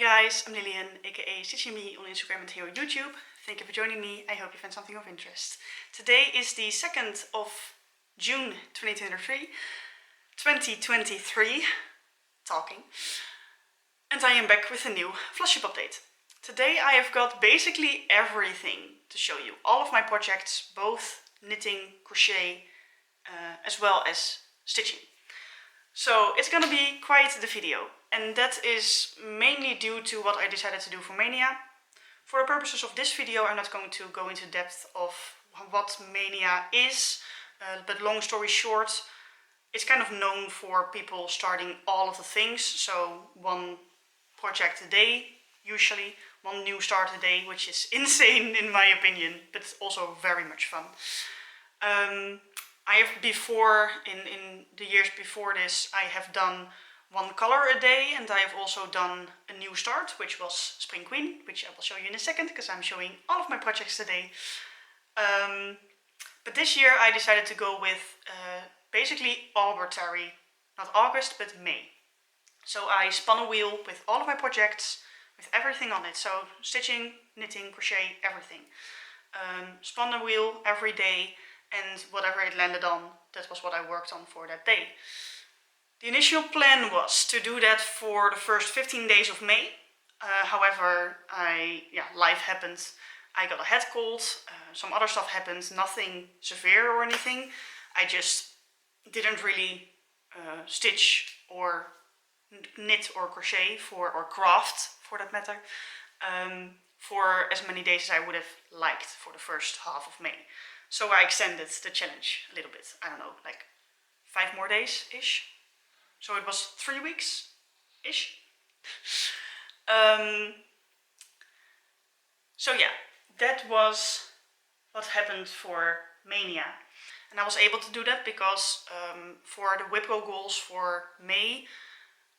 guys, I'm Lillian, aka Stitching Me on Instagram and here on YouTube. Thank you for joining me. I hope you found something of interest. Today is the 2nd of June 2023, and I am back with a new Flosstube update. Today I have got basically everything to show you. All of my projects, both knitting, crochet, as well as stitching. So it's gonna be quite the video, and that is mainly due to what I decided to do for Mania. For the purposes of this video, I'm not going to go into depth of what Mania is, but long story short, it's kind of known for people starting all of the things. So one project a day, usually one new start a day, which is insane in my opinion, but it's also very much fun. I have before, in the years before this, I have done one color a day, and I have also done a new start, which was Spring Queen, which I will show you in a second, because I'm showing all of my projects today. But this year I decided to go with basically arbitrary, not August, but May. So I spun a wheel with all of my projects, with everything on it. So stitching, knitting, crochet, everything. Spun the wheel every day, and whatever it landed on, that was what I worked on for that day. The initial plan was to do that for the first 15 days of May. However, life happened. I got a head cold, some other stuff happened, nothing severe or anything. I just didn't really stitch or knit or crochet or craft, for that matter, for as many days as I would have liked for the first half of May. So I extended the challenge a little bit. I don't know, like 5 more days-ish. So it was 3 weeks-ish. So yeah, that was what happened for Mania. And I was able to do that because for the Webco goals for May,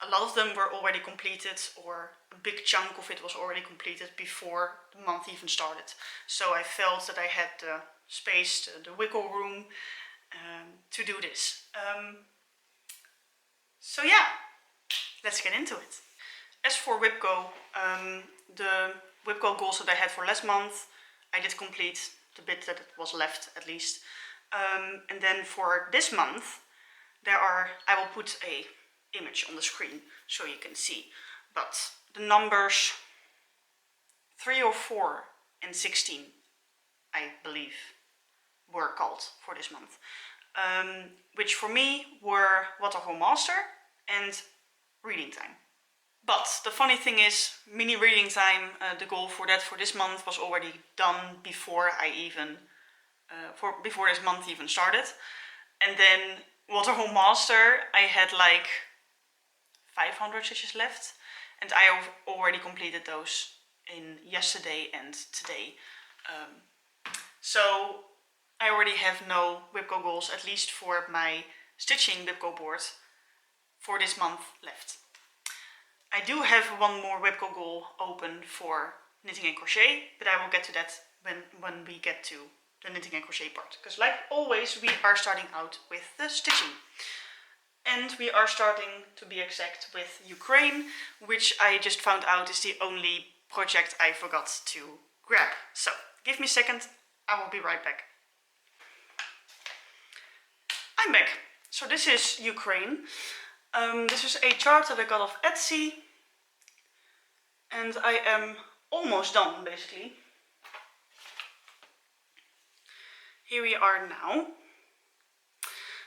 a lot of them were already completed, or a big chunk of it was already completed before the month even started. So I felt that I had the space, the wiggle room to do this. So yeah, let's get into it. As for Webco, the Webco goals that I had for last month, I did complete the bit that was left at least. And then for this month, I will put a image on the screen so you can see. But the numbers 3 or 4 and 16, I believe, were called for this month. Which for me were Waterhole Master and Reading Time. But the funny thing is, mini reading time, the goal for that for this month was already done before before this month even started. And then Waterhole Master, I had like 500 stitches left, and I have already completed those in yesterday and today. So I already have no Webco goals, at least for my stitching Webco board, for this month left. I do have one more Webco goal open for knitting and crochet, but I will get to that when we get to the knitting and crochet part. Because like always, we are starting out with the stitching. And we are starting, to be exact, with Ukraine, which I just found out is the only project I forgot to grab. So give me a second, I will be right back. I'm back. So this is Ukraine. This is a chart that I got off Etsy, and I am almost done, basically. Here we are now.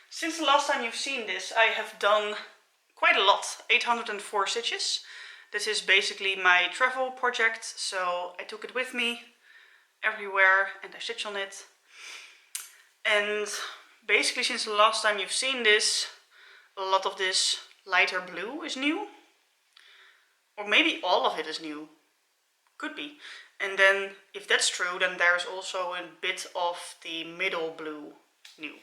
Since the last time you've seen this, I have done quite a lot, 804 stitches. This is basically my travel project, so I took it with me everywhere and I stitched on it. And basically, since the last time you've seen this, a lot of this lighter blue is new. Or maybe all of it is new. Could be. And then, if that's true, then there's also a bit of the middle blue new.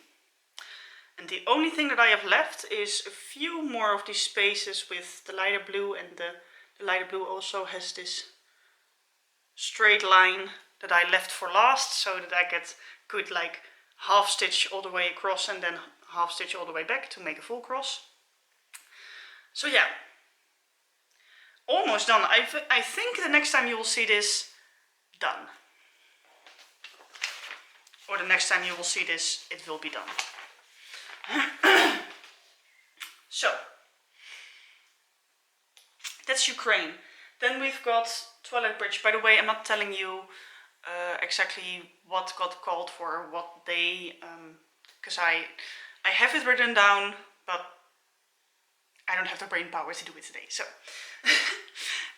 And the only thing that I have left is a few more of these spaces with the lighter blue, and the lighter blue also has this straight line that I left for last, so that I could like half stitch all the way across and then half stitch all the way back to make a full cross. So yeah, almost done. I think the next time you will see this done. Or the next time you will see this, it will be done. So, that's Ukraine. Then we've got Twilight Bridge. By the way, I'm not telling you exactly what got called for what day, because I have it written down, but I don't have the brain power to do it today. So,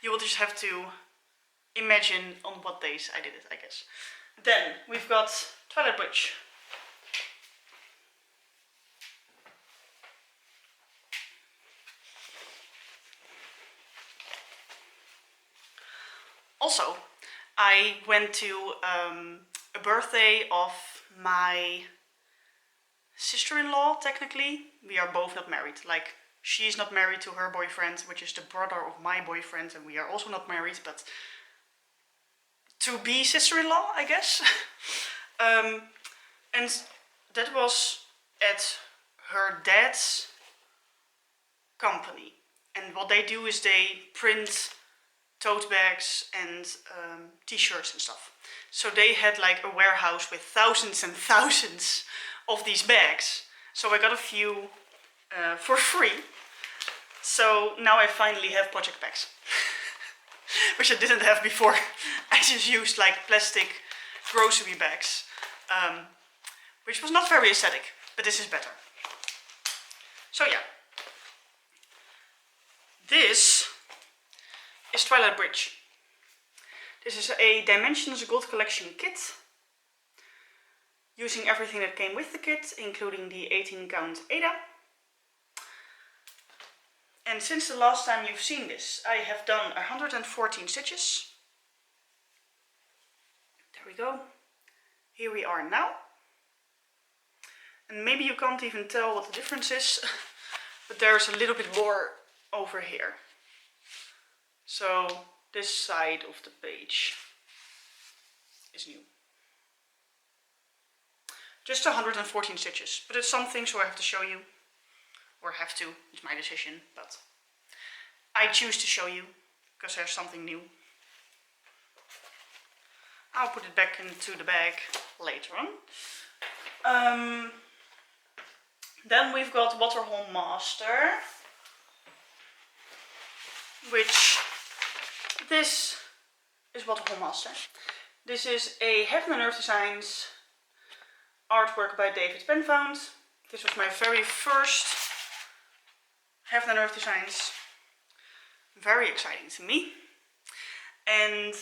you will just have to imagine on what days I did it, I guess. Then we've got Twilight Bridge. Also, I went to a birthday of my sister-in-law, technically. We are both not married. Like, she's not married to her boyfriend, which is the brother of my boyfriend, and we are also not married, but to be sister-in-law, I guess. And that was at her dad's company. And what they do is they print tote bags and t-shirts and stuff. So they had like a warehouse with thousands and thousands of these bags. So I got a few for free. So now I finally have project bags. Which I didn't have before. I just used like plastic grocery bags. Which was not very aesthetic, but this is better. So yeah. This is Twilight Bridge. This is a Dimensions Gold Collection kit. Using everything that came with the kit, including the 18 count Ada. And since the last time you've seen this, I have done 114 stitches. There we go. Here we are now. And maybe you can't even tell what the difference is, but there's a little bit more over here. So this side of the page is new. Just 114 stitches, but it's something, so I have to show you. Or have to, it's my decision, but I choose to show you, because there's something new. I'll put it back into the bag later on. Then we've got Waterhole Master, which this is Waterhole Master. This is a Heaven and Earth Designs artwork by David Penfound. This was my very first Heaven and Earth Designs. Very exciting to me. And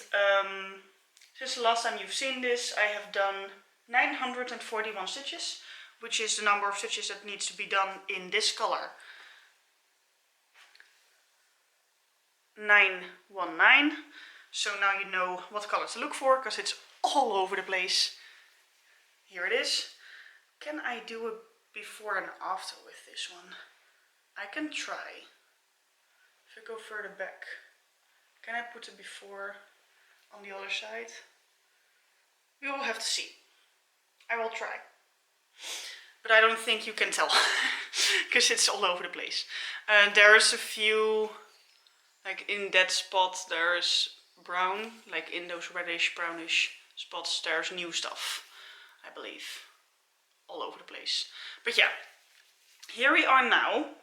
since the last time you've seen this, I have done 941 stitches, which is the number of stitches that needs to be done in this color. 919. So now you know what color to look for, because it's all over the place. Here it is. Can I do a before and after with this one? I can try. If I go further back, can I put a before on the other side? We will have to see. I will try. But I don't think you can tell, because it's all over the place. There's a few, like in that spot there's brown, like in those reddish brownish spots there's new stuff, I believe. All over the place. But yeah, here we are now.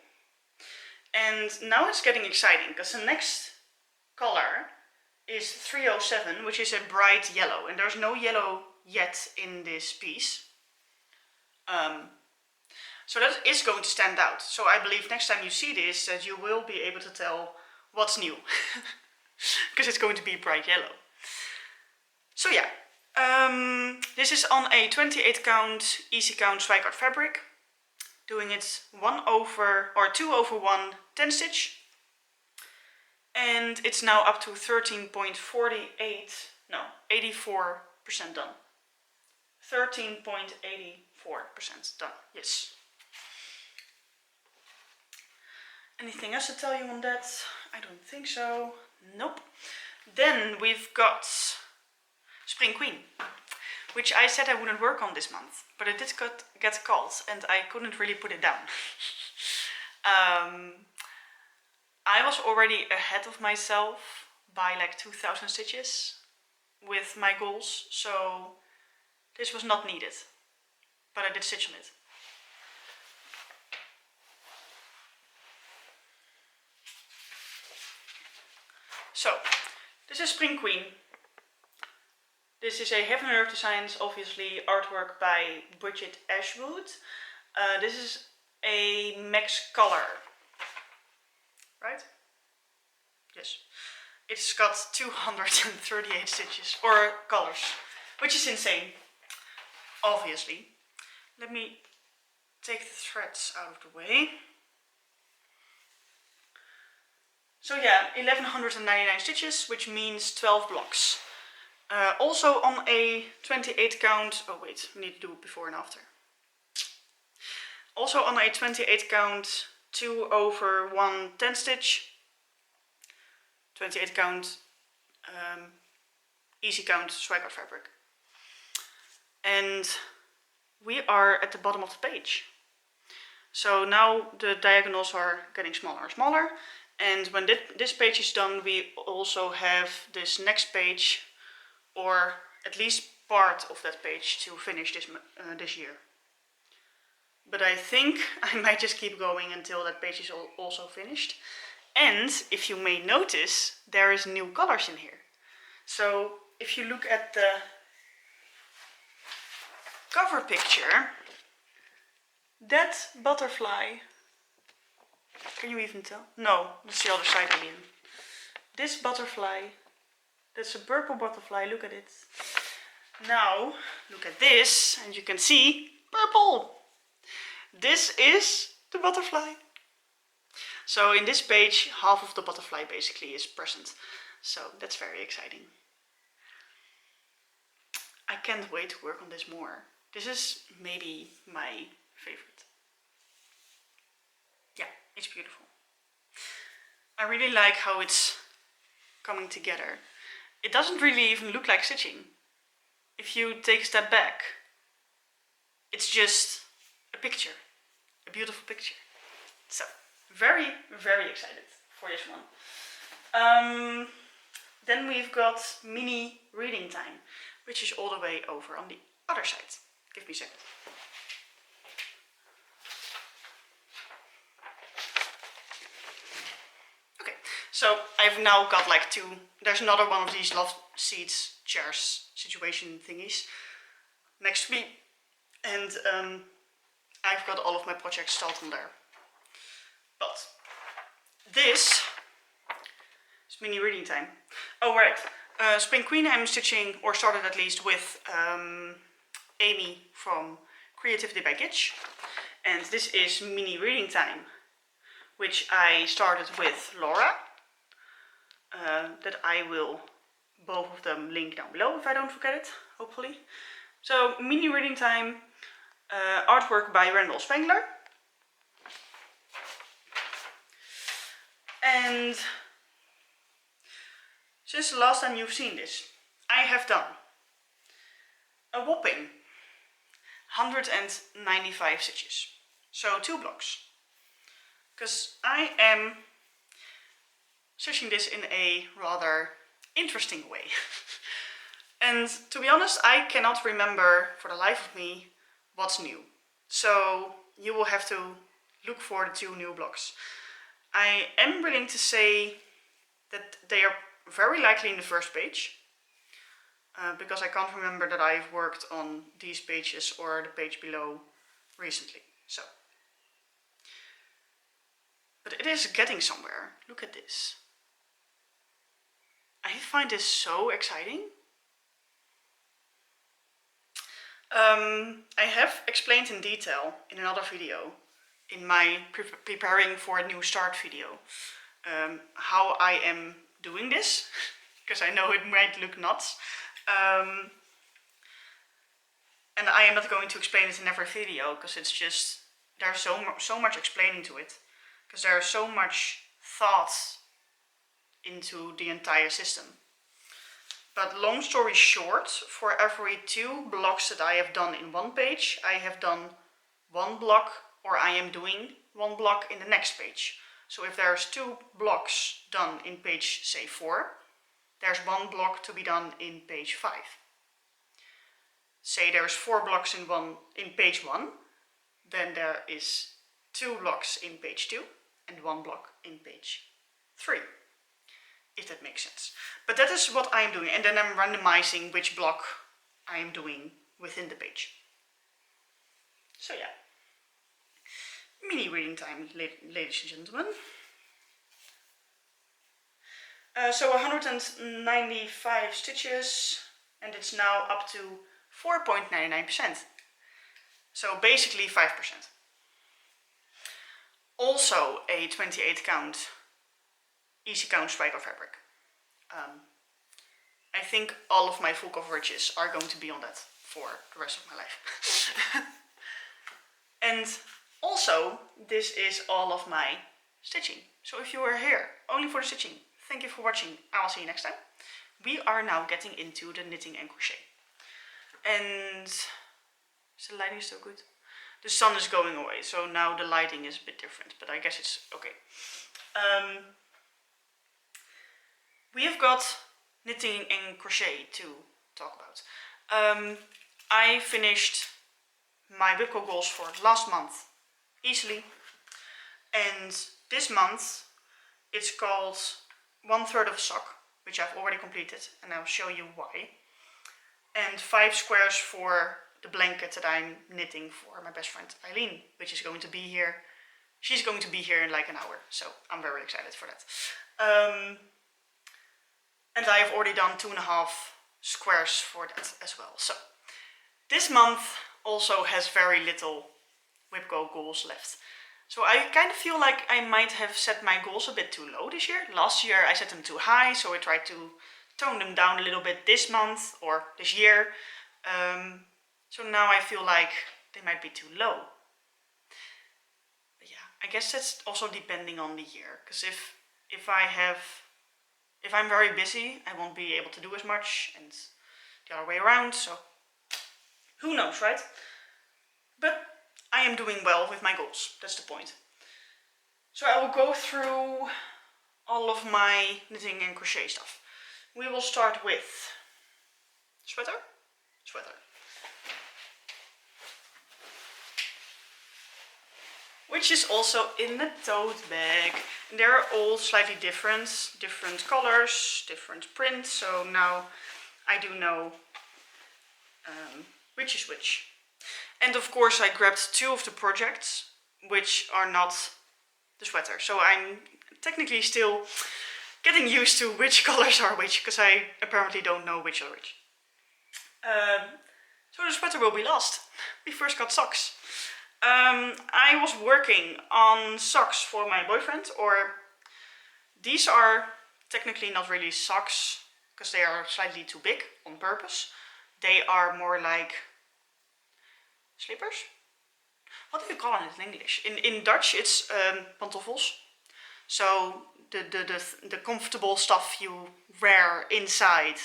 And now it's getting exciting, because the next color is 307, which is a bright yellow. And there's no yellow yet in this piece. So that is going to stand out. So I believe next time you see this, that you will be able to tell what's new. Because it's going to be bright yellow. So yeah, this is on a 28 count easy count Zwijgaard fabric. Doing it 2/1 10 stitch. And it's now up to 13.48, no, 84% done. 13.84% done, yes. Anything else to tell you on that? I don't think so. Nope. Then we've got Spring Queen, which I said I wouldn't work on this month, but it did get called and I couldn't really put it down. I was already ahead of myself by like 2000 stitches with my goals, so this was not needed, but I did stitch on it. So, this is Spring Queen. This is a Heaven and Earth Designs, obviously artwork by Bridget Ashwood. This is a max color, right? Yes. It's got 238 stitches, or colors, which is insane, obviously. Let me take the threads out of the way. So yeah, 1199 stitches, which means 12 blocks. Also on a 28 count, oh wait, we need to do it before and after. Also on a 28 count 2/1 10 stitch, 28 count easy count swagger fabric. And we are at the bottom of the page. So now the diagonals are getting smaller and smaller. And when this page is done, we also have this next page, or at least part of that page, to finish this year. But I think I might just keep going until that page is also finished. And if you may notice, there is new colors in here. So if you look at the cover picture, that butterfly, can you even tell? No, that's the other side I mean. This butterfly, that's a purple butterfly, look at it. Now, look at this, and you can see purple. This is the butterfly. So in this page, half of the butterfly basically is present. So that's very exciting. I can't wait to work on this more. This is maybe my favorite. Yeah, it's beautiful. I really like how it's coming together. It doesn't really even look like stitching. If you take a step back, it's just a picture, a beautiful picture. So, very, very excited for this one. Then we've got mini reading time, which is all the way over on the other side. Give me a second. Okay, so I've now got like there's another one of these love seats, chairs, situation thingies next to me. And I've got all of my projects installed on there. But this is mini reading time. Oh right, Spring Queen I'm stitching, or started at least, with Amy from Creativity by Gidge. And this is mini reading time, which I started with Laura. That I will, both of them, link down below if I don't forget it, hopefully. So mini reading time, artwork by Randall Spangler. And since the last time you've seen this, I have done a whopping 195 stitches. So 2 blocks. Because I am stitching this in a rather interesting way. And to be honest, I cannot remember for the life of me what's new. So you will have to look for the 2 new blocks. I am willing to say that they are very likely in the first page, because I can't remember that I've worked on these pages or the page below recently. So, but it is getting somewhere. Look at this. I find this so exciting. I have explained in detail in another video, in my preparing for a new start video, how I am doing this, because I know it might look nuts. And I am not going to explain it in every video, because it's just, there's so much explaining to it, because there is so much thought into the entire system. But long story short, for every 2 blocks that I have done in one page, I have done 1 block, or I am doing 1 block in the next page. So if there's 2 blocks done in page, say 4, there's 1 block to be done in page 5. Say there's 4 blocks in page 1, then there is 2 blocks in page 2 and 1 block in page 3, if that makes sense. But that is what I'm doing, and then I'm randomizing which block I am doing within the page. So yeah, mini reading time, ladies and gentlemen. So 195 stitches, and it's now up to 4.99%. So basically 5%. Also a 28 count easy count striker fabric. I think all of my full coverages are going to be on that for the rest of my life. And also, this is all of my stitching. So if you are here only for the stitching, thank you for watching. I will see you next time. We are now getting into the knitting and crochet. And is the lighting still good? The sun is going away, so now the lighting is a bit different, but I guess it's okay. We have got knitting and crochet to talk about. I finished my Webco goals for last month easily, and this month it's called 1/3 of a sock, which I've already completed, and I'll show you why, and 5 squares for the blanket that I'm knitting for my best friend Eileen, which is going to be here. She's going to be here in like an hour, so I'm very excited for that. And I have already done 2.5 squares for that as well. So this month also has very little Webco goals left. So I kind of feel like I might have set my goals a bit too low this year. Last year I set them too high, so I tried to tone them down a little bit this month or this year. So now I feel like they might be too low. But yeah, I guess that's also depending on the year. Because if I'm very busy, I won't be able to do as much, and the other way around. So who knows, right? But I am doing well with my goals. That's the point. So I will go through all of my knitting and crochet stuff. We will start with sweater. Which is also in the tote bag. And they're all slightly different colors, different prints. So now I do know which is which. And of course I grabbed 2 of the projects, which are not the sweater. So I'm technically still getting used to which colors are which, because I apparently don't know which are which. So the sweater will be lost. We first got socks. I was working on socks for my boyfriend, or these are technically not really socks, because they are slightly too big on purpose. They are more like slippers? What do you call it in English? In Dutch it's pantoffels. So the comfortable stuff you wear inside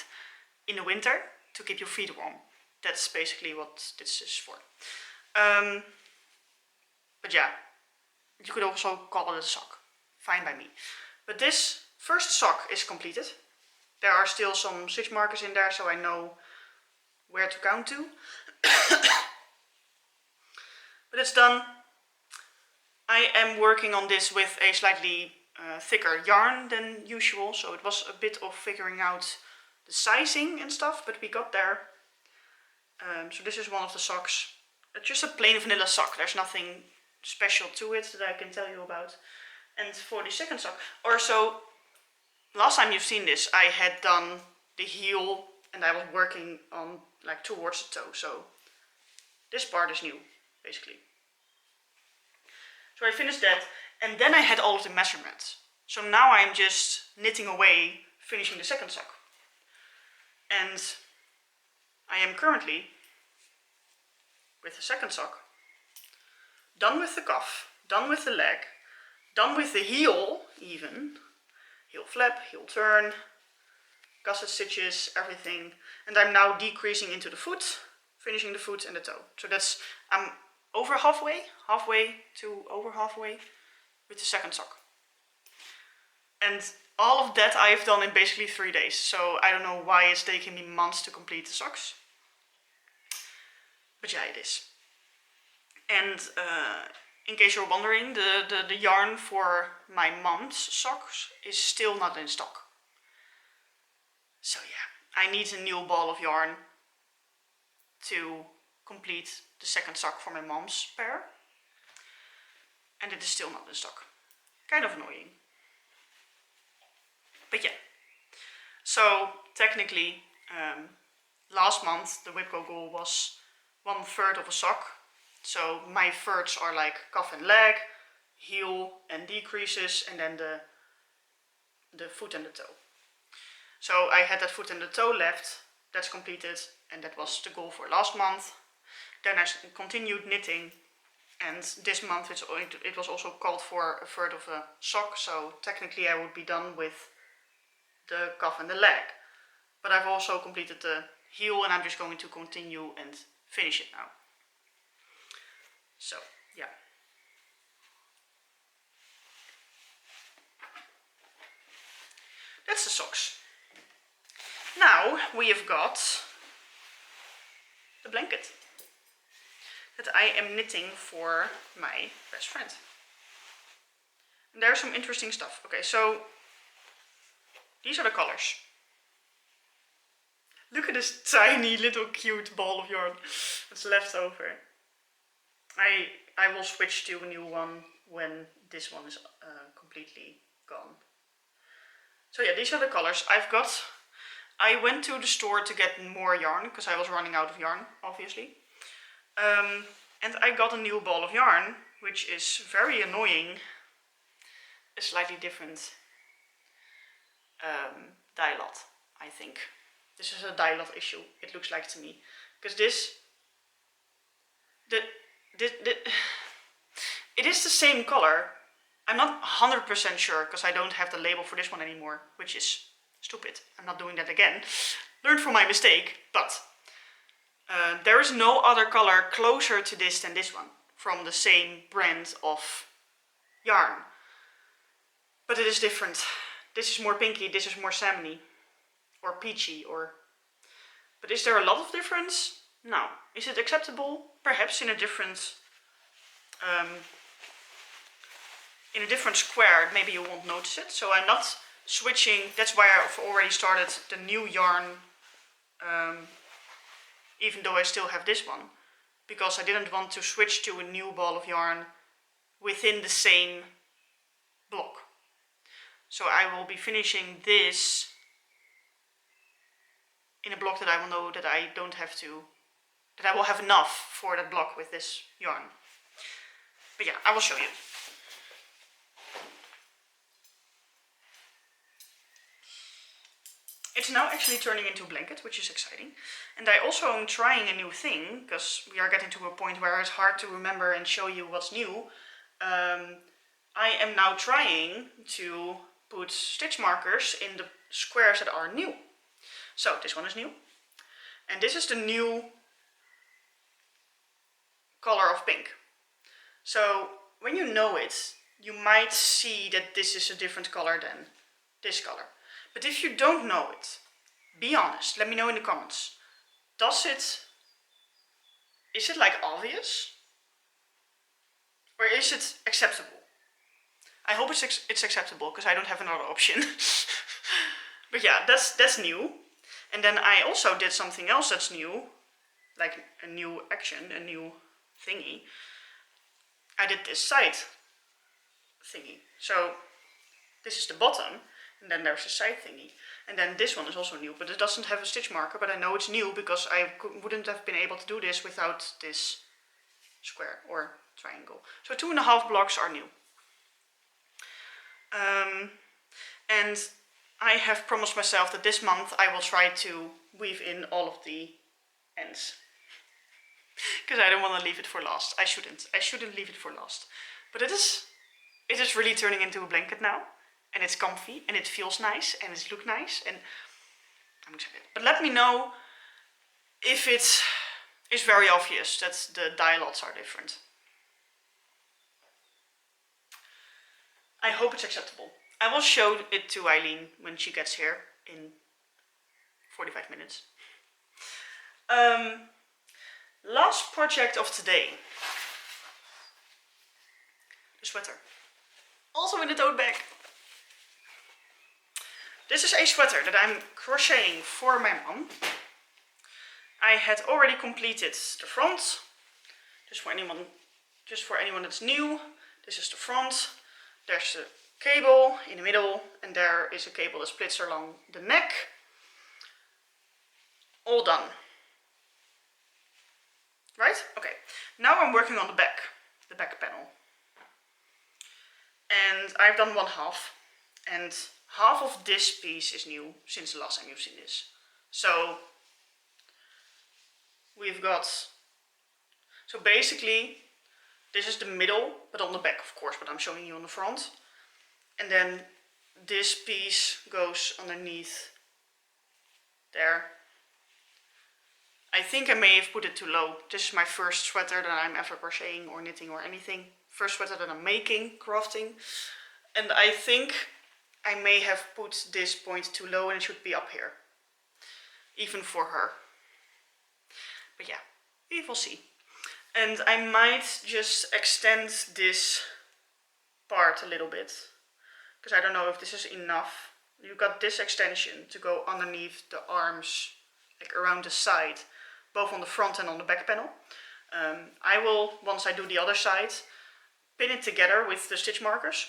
in the winter to keep your feet warm. That's basically what this is for. But yeah, you could also call it a sock. Fine by me. But this first sock is completed. There are still some stitch markers in there, so I know where to count to. But it's done. I am working on this with a slightly thicker yarn than usual, so it was a bit of figuring out the sizing and stuff, but we got there. So this is one of the socks. It's just a plain vanilla sock. There's nothing special to it that I can tell you about. And for the second sock, or so, last time you've seen this, I had done the heel and I was working on like towards the toe. So this part is new, basically. So I finished that, and then I had all of the measurements. So now I'm just knitting away, finishing the second sock. And I am currently, with the second sock, done with the cuff, done with the leg, done with the heel even. Heel flap, heel turn, gusset stitches, everything. And I'm now decreasing into the foot, finishing the foot and the toe. So that's, I'm over halfway to over halfway with the second sock. And all of that I've done in basically 3 days. So I don't know why it's taking me months to complete the socks. But yeah, it is. And in case you're wondering, the yarn for my mom's socks is still not in stock. So yeah, I need a new ball of yarn to complete the second sock for my mom's pair. And it is still not in stock. Kind of annoying. But yeah. So technically, last month the Webco goal was 1/3 of a sock. So my thirds are like calf and leg, heel and decreases, and then the foot and the toe. So I had that foot and the toe left. That's completed, and that was the goal for last month. Then I continued knitting, and this month it was also called for 1/3 of a sock. So technically I would be done with the calf and the leg. But I've also completed the heel, and I'm just going to continue and finish it now. So, yeah. That's the socks. Now we have got the blanket that I am knitting for my best friend. And there's some interesting stuff. Okay, so these are the colors. Look at this tiny little cute ball of yarn that's left over. I will switch to a new one when this one is completely gone. So yeah, these are the colors I went to the store to get more yarn because I was running out of yarn, obviously. And I got a new ball of yarn, which is very annoying. A slightly different dye lot, I think. This is a dye lot issue, it looks like to me. Because it is the same color. I'm not 100% sure because I don't have the label for this one anymore, which is stupid. I'm not doing that again. Learned from my mistake, but there is no other color closer to this than this one from the same brand of yarn. But it is different. This is more pinky, this is more salmony or peachy, but is there a lot of difference? No. Is it acceptable? Perhaps in a different square, maybe you won't notice it. So I'm not switching. That's why I've already started the new yarn, even though I still have this one, because I didn't want to switch to a new ball of yarn within the same block. So I will be finishing this in a block that I will know that I don't have to, that I will have enough for that block with this yarn. But yeah, I will show you. It's now actually turning into a blanket, which is exciting. And I also am trying a new thing, because we are getting to a point where it's hard to remember and show you what's new. I am now trying to put stitch markers in the squares that are new. So this one is new. And this is the new color of pink. So when you know it, you might see that this is a different color than this color. But if you don't know it, be honest, let me know in the comments. Is it like obvious? Or is it acceptable? I hope it's acceptable, because I don't have another option. But yeah, that's new. And then I also did something else that's new, like a new action, a new thingy. I did this side thingy. So this is the bottom, and then there's a side thingy. And then this one is also new, but it doesn't have a stitch marker, but I know it's new because I wouldn't have been able to do this without this square or triangle. So 2.5 blocks are new. And I have promised myself that this month I will try to weave in all of the ends. Because I don't want to leave it for last. I shouldn't leave it for last. But it is really turning into a blanket now. And it's comfy, and it feels nice, and it looks nice, and I'm excited. But let me know if it is very obvious that the dye lots are different. I hope it's acceptable. I will show it to Eileen when she gets here in 45 minutes. Last project of today. The sweater. Also in the tote bag. This is a sweater that I'm crocheting for my mom. I had already completed the front. Just for anyone that's new. This is the front. There's the cable in the middle, and there is a cable that splits along the neck. All done. Right? Okay. Now I'm working on the back panel. And I've done one half, and half of this piece is new since the last time you've seen this. So we've got, so basically this is the middle, but on the back of course, but I'm showing you on the front. And then this piece goes underneath there. I think I may have put it too low. This is my first sweater that I'm ever crocheting or knitting or anything. First sweater that I'm making, crafting. And I think I may have put this point too low and it should be up here. Even for her. But yeah, we will see. And I might just extend this part a little bit. Because I don't know if this is enough. You got this extension to go underneath the arms, like around the side, both on the front and on the back panel. I will, once I do the other side, pin it together with the stitch markers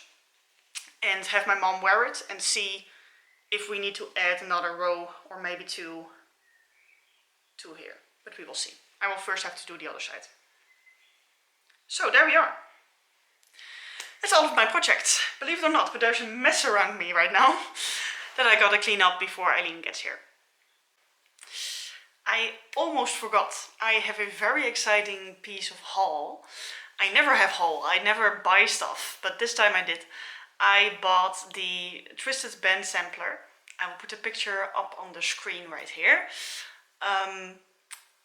and have my mom wear it and see if we need to add another row or maybe two here. But we will see. I will first have to do the other side. So there we are. That's all of my projects, believe it or not, but there's a mess around me right now that I gotta clean up before Eileen gets here. I almost forgot, I have a very exciting piece of haul. I never have haul, I never buy stuff, but this time I did. I bought the Twisted Band sampler. I will put a picture up on the screen right here.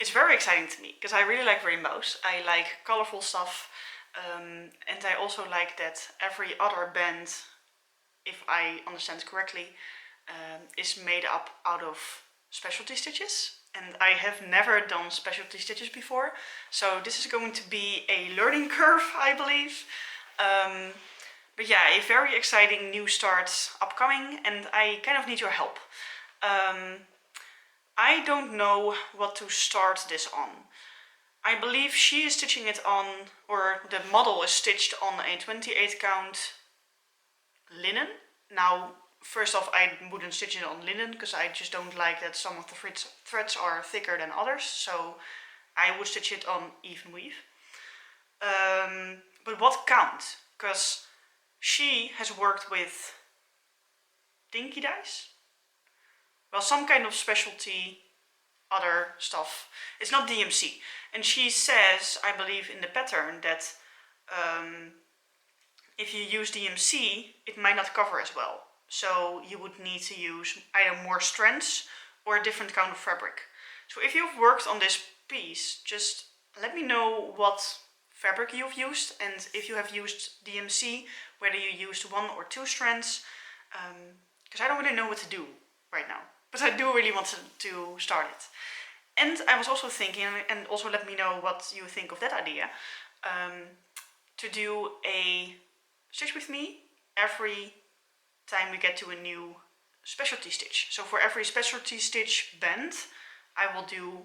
It's very exciting to me, because I really like rainbows. I like colorful stuff. And I also like that every other band, if I understand correctly, is made up out of specialty stitches. And I have never done specialty stitches before. So this is going to be a learning curve, I believe. But yeah, a very exciting new start upcoming, and I kind of need your help. I don't know what to start this on. I believe she is stitching it on, or the model is stitched on a 28 count linen. Now, first off, I wouldn't stitch it on linen, because I just don't like that some of the threads are thicker than others, so I would stitch it on even weave. But what counts? Because she has worked with dinky dyes? Well, some kind of specialty other stuff. It's not DMC. And she says, I believe in the pattern, that if you use DMC, it might not cover as well. So you would need to use either more strands or a different kind of fabric. So if you've worked on this piece, just let me know what fabric you've used, and if you have used DMC, whether you used 1 or 2 strands, because I don't really know what to do right now. But I do really want to start it. And I was also thinking, and also let me know what you think of that idea, to do a stitch with me every time we get to a new specialty stitch. So for every specialty stitch band, I will do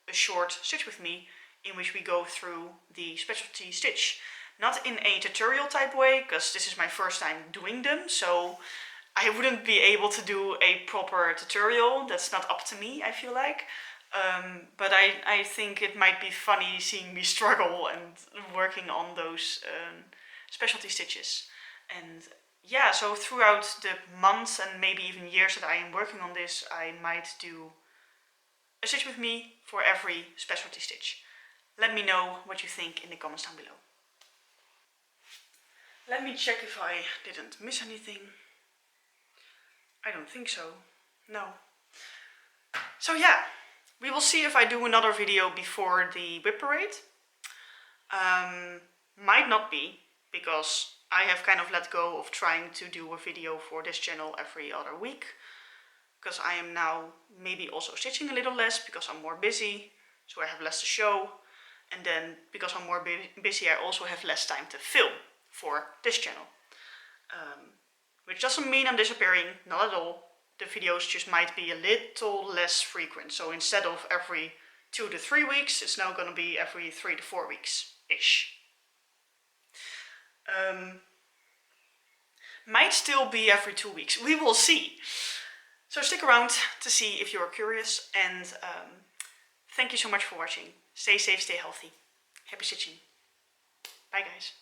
a short stitch with me in which we go through the specialty stitch. Not in a tutorial type way, because this is my first time doing them, so I wouldn't be able to do a proper tutorial. That's not up to me, I feel like. But I think it might be funny seeing me struggle and working on those specialty stitches. And yeah, so throughout the months and maybe even years that I am working on this, I might do a stitch with me for every specialty stitch. Let me know what you think in the comments down below. Let me check if I didn't miss anything. I don't think so. No. So yeah, we will see if I do another video before the whip parade. Might not be, because I have kind of let go of trying to do a video for this channel every other week, because I am now maybe also stitching a little less because I'm more busy, so I have less to show. And then because I'm more busy, I also have less time to film for this channel. Which doesn't mean I'm disappearing, not at all. The videos just might be a little less frequent. So instead of every 2 to 3 weeks, it's now going to be every 3 to 4 weeks-ish. Might still be every 2 weeks. We will see. So stick around to see if you're curious. And thank you so much for watching. Stay safe, stay healthy. Happy stitching. Bye guys.